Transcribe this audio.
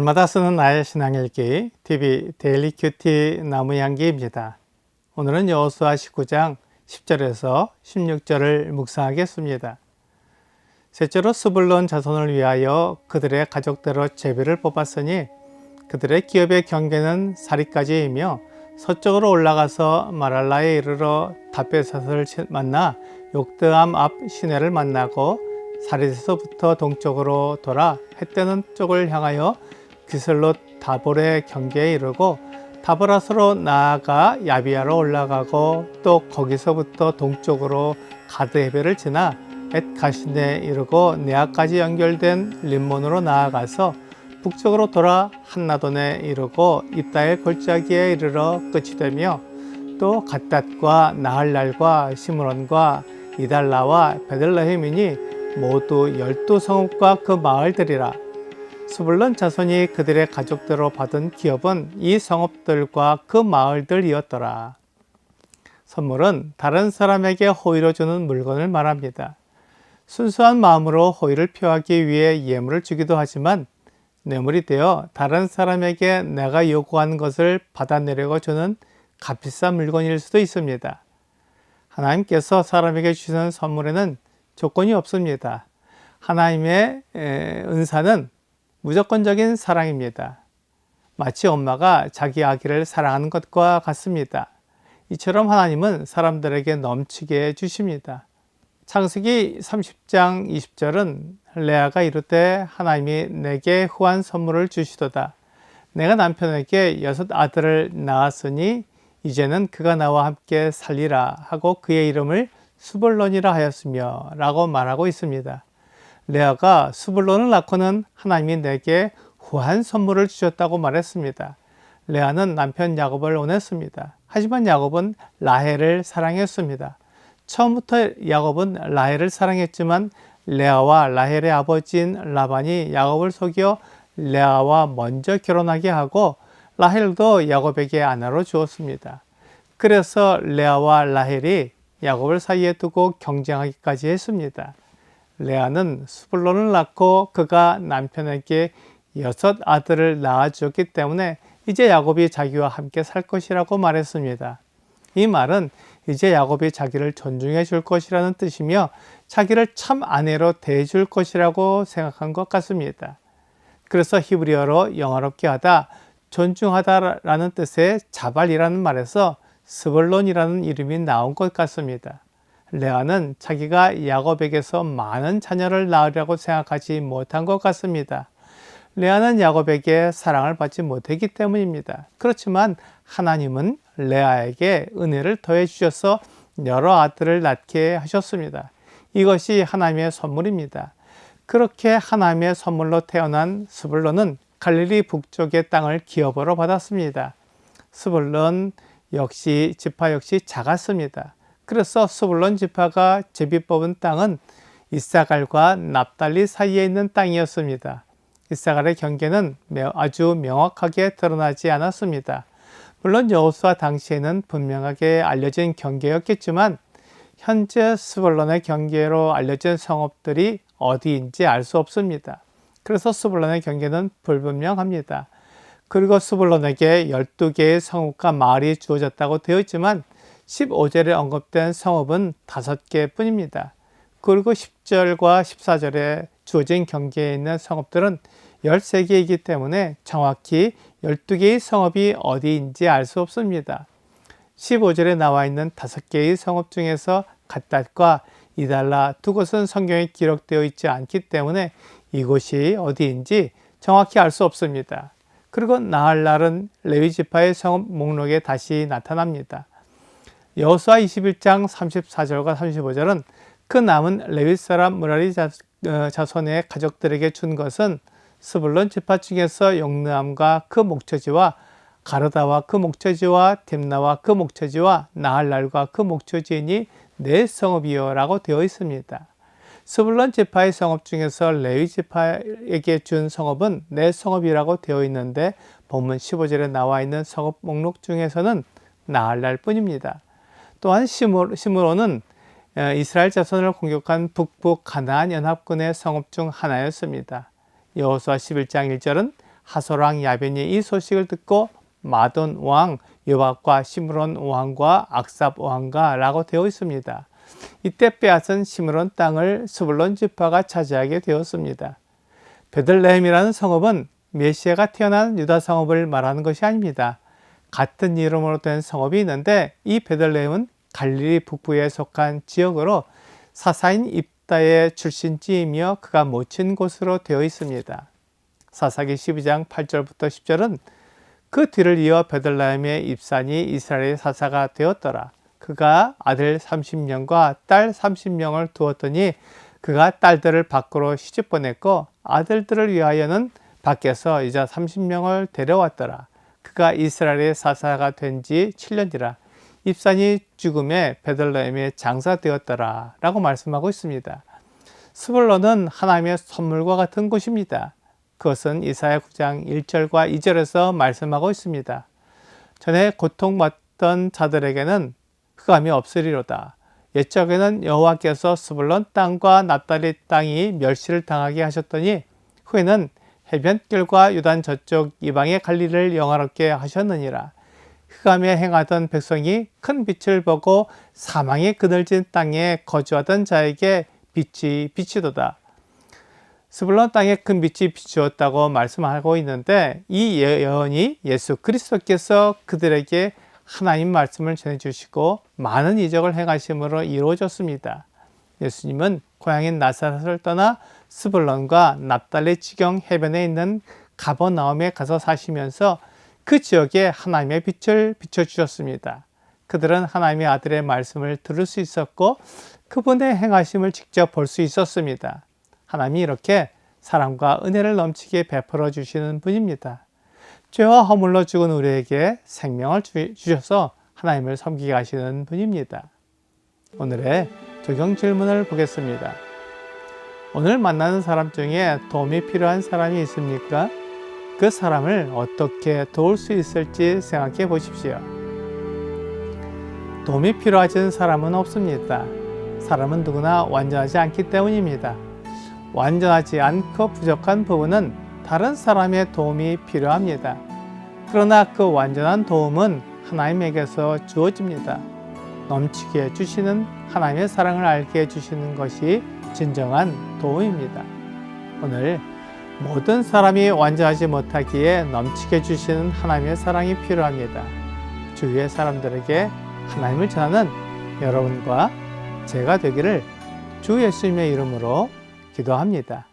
날마다 쓰는 나의 신앙일기 TV 데일리 큐티 나무향기입니다. 오늘은 여호수아 19장 10절에서 16절을 묵상하겠습니다. 셋째로 스불론 자손을 위하여 그들의 가족대로 제비를 뽑았으니 그들의 기업의 경계는 사리까지이며 서쪽으로 올라가서 마랄라에 이르러 다베삿을 만나 욕드암 앞 시내를 만나고 사릿에서부터 동쪽으로 돌아 해 뜨는 쪽을 향하여 기슬롯 다볼의 경계에 이르고 다보라스로 나아가 야비아로 올라가고 또 거기서부터 동쪽으로 가드헤벨을 지나 엣가신에 이르고 네아까지 연결된 림몬으로 나아가서 북쪽으로 돌아 한나돈에 이르고 입다의 골짜기에 이르러 끝이 되며 또 갓닷과 나할랄과 시므론과 이달라와 베들레헴이니 모두 12성읍과 그 마을들이라. 스불론 자손이 그들의 가족대로 받은 기업은 이 성읍들과 그 마을들이었더라. 선물은 다른 사람에게 호의로 주는 물건을 말합니다. 순수한 마음으로 호의를 표하기 위해 예물을 주기도 하지만 뇌물이 되어 다른 사람에게 내가 요구한 것을 받아내려고 주는 값비싼 물건일 수도 있습니다. 하나님께서 사람에게 주시는 선물에는 조건이 없습니다. 하나님의 은사는 무조건적인 사랑입니다. 마치 엄마가 자기 아기를 사랑하는 것과 같습니다. 이처럼 하나님은 사람들에게 넘치게 주십니다. 창세기 30장 20절은 레아가 이르되 하나님이 내게 후한 선물을 주시도다. 내가 남편에게 6 아들을 낳았으니 이제는 그가 나와 함께 살리라 하고 그의 이름을 스불론이라 하였으며 라고 말하고 있습니다. 레아가 스불론을 낳고는 하나님이 내게 후한 선물을 주셨다고 말했습니다. 레아는 남편 야곱을 원했습니다. 하지만 야곱은 라헬을 사랑했습니다. 처음부터 야곱은 라헬을 사랑했지만 레아와 라헬의 아버지인 라반이 야곱을 속여 레아와 먼저 결혼하게 하고 라헬도 야곱에게 아내로 주었습니다. 그래서 레아와 라헬이 야곱을 사이에 두고 경쟁하기까지 했습니다. 레아는 스불론을 낳고 그가 남편에게 6 아들을 낳아주었기 때문에 이제 야곱이 자기와 함께 살 것이라고 말했습니다. 이 말은 이제 야곱이 자기를 존중해 줄 것이라는 뜻이며 자기를 참 아내로 대해 줄 것이라고 생각한 것 같습니다. 그래서 히브리어로 영화롭게 하다, 존중하다라는 뜻의 자발이라는 말에서 스불론이라는 이름이 나온 것 같습니다. 레아는 자기가 야곱에게서 많은 자녀를 낳으려고 생각하지 못한 것 같습니다. 레아는 야곱에게 사랑을 받지 못했기 때문입니다. 그렇지만 하나님은 레아에게 은혜를 더해 주셔서 여러 아들을 낳게 하셨습니다. 이것이 하나님의 선물입니다. 그렇게 하나님의 선물로 태어난 스불론은 갈릴리 북쪽의 땅을 기업으로 받았습니다. 스불론 지파 역시 작았습니다. 그래서 스불론 지파가 제비 뽑은 땅은 이사갈과 납달리 사이에 있는 땅이었습니다. 이사갈의 경계는 아주 명확하게 드러나지 않았습니다. 물론 여호수아 당시에는 분명하게 알려진 경계였겠지만 현재 스불론의 경계로 알려진 성읍들이 어디인지 알 수 없습니다. 그래서 스불론의 경계는 불분명합니다. 그리고 스불론에게 12개의 성읍과 마을이 주어졌다고 되어 있지만 15절에 언급된 성읍은 5개 뿐입니다. 그리고 10절과 14절에 주어진 경계에 있는 성읍들은 13개이기 때문에 정확히 12개의 성읍이 어디인지 알 수 없습니다. 15절에 나와 있는 5개의 성읍 중에서 갓닷과 이달라 2곳은 성경에 기록되어 있지 않기 때문에 이곳이 어디인지 정확히 알 수 없습니다. 그리고 나할랄은 레위지파의 성읍 목록에 다시 나타납니다. 여호수아 21장 34절과 35절은 그 남은 레위 사람 므라리 자손의 가족들에게 준 것은 스불론 지파 중에서 용느암과 그 목초지와 가르다와 그 목초지와 딥나와 그 목초지와 나할랄과 그 목초지이니 4성읍이요 라고 되어 있습니다. 스불론 지파의 성읍 중에서 레위 지파에게 준 성읍은 4성읍이라고 되어 있는데 본문 15절에 나와 있는 성읍 목록 중에서는 나할랄 뿐입니다. 또한 시므론은 이스라엘 자손을 공격한 북부 가나안 연합군의 성읍 중 하나였습니다. 여호수아 11장 1절은 하솔왕 야벤이 이 소식을 듣고 마돈 왕 요박과 시므론 왕과 악삽 왕과 라고 되어 있습니다. 이때 빼앗은 시므론 땅을 스불론 지파가 차지하게 되었습니다. 베들레헴이라는 성읍은 메시아가 태어난 유다 성읍을 말하는 것이 아닙니다. 같은 이름으로 된 성읍이 있는데 이 베들레헴은 갈릴리 북부에 속한 지역으로 사사인 입다의 출신지이며 그가 모친 곳으로 되어 있습니다. 사사기 12장 8절부터 10절은 그 뒤를 이어 베들레헴의 입산이 이스라엘의 사사가 되었더라. 그가 아들 30명과 딸 30명을 두었더니 그가 딸들을 밖으로 시집 보냈고 아들들을 위하여는 밖에서 여자 30명을 데려왔더라. 그가 이스라엘의 사사가 된 지 7년이라. 입산이 죽음에 베들레헴에 장사되었더라 라고 말씀하고 있습니다. 스불론은 하나님의 선물과 같은 곳입니다. 그것은 이사야 9장 1절과 2절에서 말씀하고 있습니다. 전에 고통받던 자들에게는 흑암이 없으리로다. 옛적에는 여호와께서 스불론 땅과 납달리 땅이 멸시를 당하게 하셨더니 후에는 해변길과 유단 저쪽 이방의 갈릴리를 영화롭게 하셨느니라. 흑암에 행하던 백성이 큰 빛을 보고 사망의 그늘진 땅에 거주하던 자에게 빛이 비치도다. 스불론 땅에 큰 빛이 비추었다고 말씀하고 있는데 이 예언이 예수 그리스도께서 그들에게 하나님 말씀을 전해주시고 많은 이적을 행하심으로 이루어졌습니다. 예수님은 고향인 나사렛을 떠나 스불론과 납달리 지경 해변에 있는 가버나움에 가서 사시면서 그 지역에 하나님의 빛을 비춰주셨습니다. 그들은 하나님의 아들의 말씀을 들을 수 있었고 그분의 행하심을 직접 볼 수 있었습니다. 하나님이 이렇게 사랑과 은혜를 넘치게 베풀어 주시는 분입니다. 죄와 허물로 죽은 우리에게 생명을 주셔서 하나님을 섬기게 하시는 분입니다. 오늘의 적용 질문을 보겠습니다. 오늘 만나는 사람 중에 도움이 필요한 사람이 있습니까? 그 사람을 어떻게 도울 수 있을지 생각해 보십시오. 도움이 필요하신 사람은 없습니다. 사람은 누구나 완전하지 않기 때문입니다. 완전하지 않고 부족한 부분은 다른 사람의 도움이 필요합니다. 그러나 그 완전한 도움은 하나님에게서 주어집니다. 넘치게 해주시는 하나님의 사랑을 알게 해주시는 것이 진정한 도움입니다. 오늘 모든 사람이 완전하지 못하기에 넘치게 해주시는 하나님의 사랑이 필요합니다. 주위의 사람들에게 하나님을 전하는 여러분과 제가 되기를 주 예수님의 이름으로 기도합니다.